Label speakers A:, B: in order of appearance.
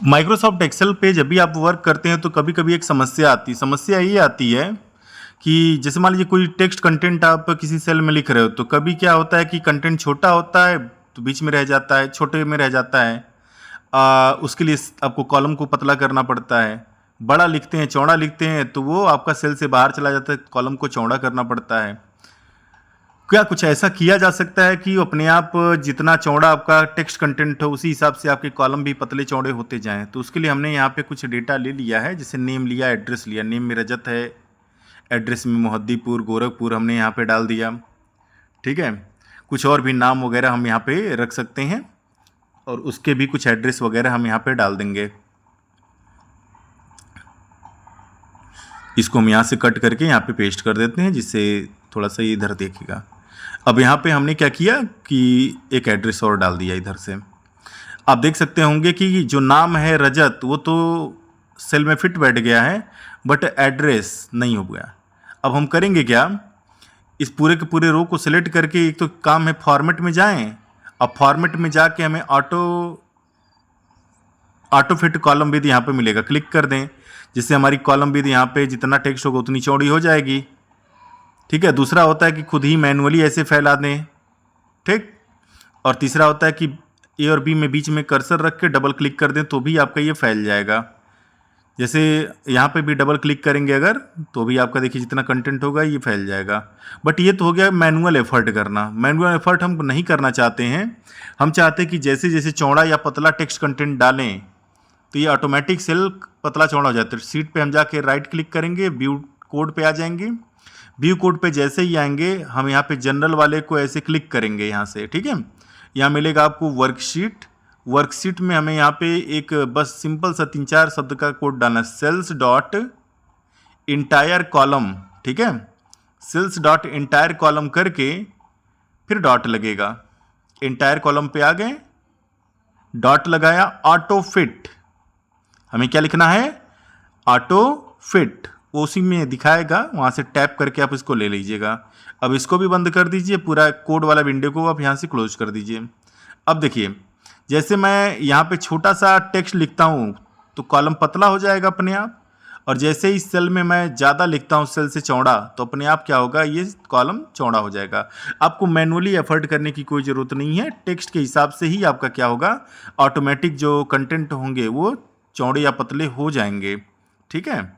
A: Microsoft Excel पे जब भी आप वर्क करते हैं तो कभी कभी एक समस्या आती है। समस्या ये आती है कि जैसे मान लीजिए कोई टेक्स्ट कंटेंट आप किसी सेल में लिख रहे हो, तो कभी क्या होता है कि कंटेंट छोटा होता है तो बीच में रह जाता है, छोटे में रह जाता है। उसके लिए आपको कॉलम को पतला करना पड़ता है। बड़ा लिखते हैं, चौड़ा लिखते हैं तो वो आपका सेल से बाहर चला जाता है, कॉलम को चौड़ा करना पड़ता है। क्या कुछ ऐसा किया जा सकता है कि अपने आप जितना चौड़ा आपका टेक्स्ट कंटेंट हो उसी हिसाब से आपके कॉलम भी पतले चौड़े होते जाएं? तो उसके लिए हमने यहाँ पे कुछ डेटा ले लिया है, जैसे नेम लिया, एड्रेस लिया। नेम में रजत है, एड्रेस में मोहद्दीपुर गोरखपुर हमने यहाँ पे डाल दिया। ठीक है, कुछ और भी नाम वगैरह हम यहाँ पे रख सकते हैं और उसके भी कुछ एड्रेस वगैरह हम यहाँ पे डाल देंगे। इसको हम यहाँ से कट करके यहाँ पे पेस्ट कर देते हैं, जिससे थोड़ा सा इधर देखेगा। अब यहाँ पे हमने क्या किया कि एक एड्रेस और डाल दिया इधर से। आप देख सकते होंगे कि जो नाम है रजत वो तो सेल में फिट बैठ गया है, बट एड्रेस नहीं हो गया। अब हम करेंगे क्या, इस पूरे के पूरे रो को सिलेक्ट करके एक तो काम है फॉर्मेट में जाएं। अब फॉर्मेट में जाके हमें ऑटो फिट कॉलम विद यहाँ पे मिलेगा, क्लिक कर दें, जिससे हमारी कॉलम विद यहाँ पे जितना टेक्स्ट होगा उतनी चौड़ी हो जाएगी। ठीक है, दूसरा होता है कि खुद ही मैनुअली ऐसे फैला दें। ठीक, और तीसरा होता है कि ए और बी में बीच में कर्सर रख के डबल क्लिक कर दें तो भी आपका ये फैल जाएगा। जैसे यहाँ पे भी डबल क्लिक करेंगे अगर, तो भी आपका देखिए जितना कंटेंट होगा ये फैल जाएगा। बट ये तो हो गया मैनुअल एफर्ट करना। मैनुअल एफर्ट हम नहीं करना चाहते हैं। हम चाहते हैं कि जैसे जैसे चौड़ा या पतला टेक्स्ट कंटेंट डालें तो ये ऑटोमेटिक सेल पतला चौड़ा हो जाता है। सीट पे हम जाके राइट क्लिक करेंगे, व्यू कोड पे आ जाएंगे। व्यू कोड पे जैसे ही आएंगे हम यहाँ पे जनरल वाले को ऐसे क्लिक करेंगे यहाँ से। ठीक है, यहाँ मिलेगा आपको वर्कशीट। वर्कशीट में हमें यहाँ पे एक बस सिंपल सा 3-4 शब्द का कोड डालना है, सेल्स डॉट इंटायर कॉलम। ठीक है, सेल्स डॉट इंटायर कॉलम करके फिर डॉट लगेगा। इंटायर कॉलम पे आ गए, डॉट लगाया, ऑटो फिट। हमें क्या लिखना है, ऑटो फिट। वो उसी में दिखाएगा, वहाँ से टैप करके आप इसको ले लीजिएगा। अब इसको भी बंद कर दीजिए, पूरा कोड वाला विंडो को आप यहाँ से क्लोज कर दीजिए। अब देखिए, जैसे मैं यहाँ पे छोटा सा टेक्स्ट लिखता हूँ तो कॉलम पतला हो जाएगा अपने आप, और जैसे ही सेल में मैं ज़्यादा लिखता हूँ सेल से चौड़ा, तो अपने आप क्या होगा, ये कॉलम चौड़ा हो जाएगा। आपको मैनुअली एफर्ट करने की कोई ज़रूरत नहीं है। टेक्स्ट के हिसाब से ही आपका क्या होगा, ऑटोमेटिक जो कंटेंट होंगे वो चौड़े या पतले हो जाएंगे। ठीक है।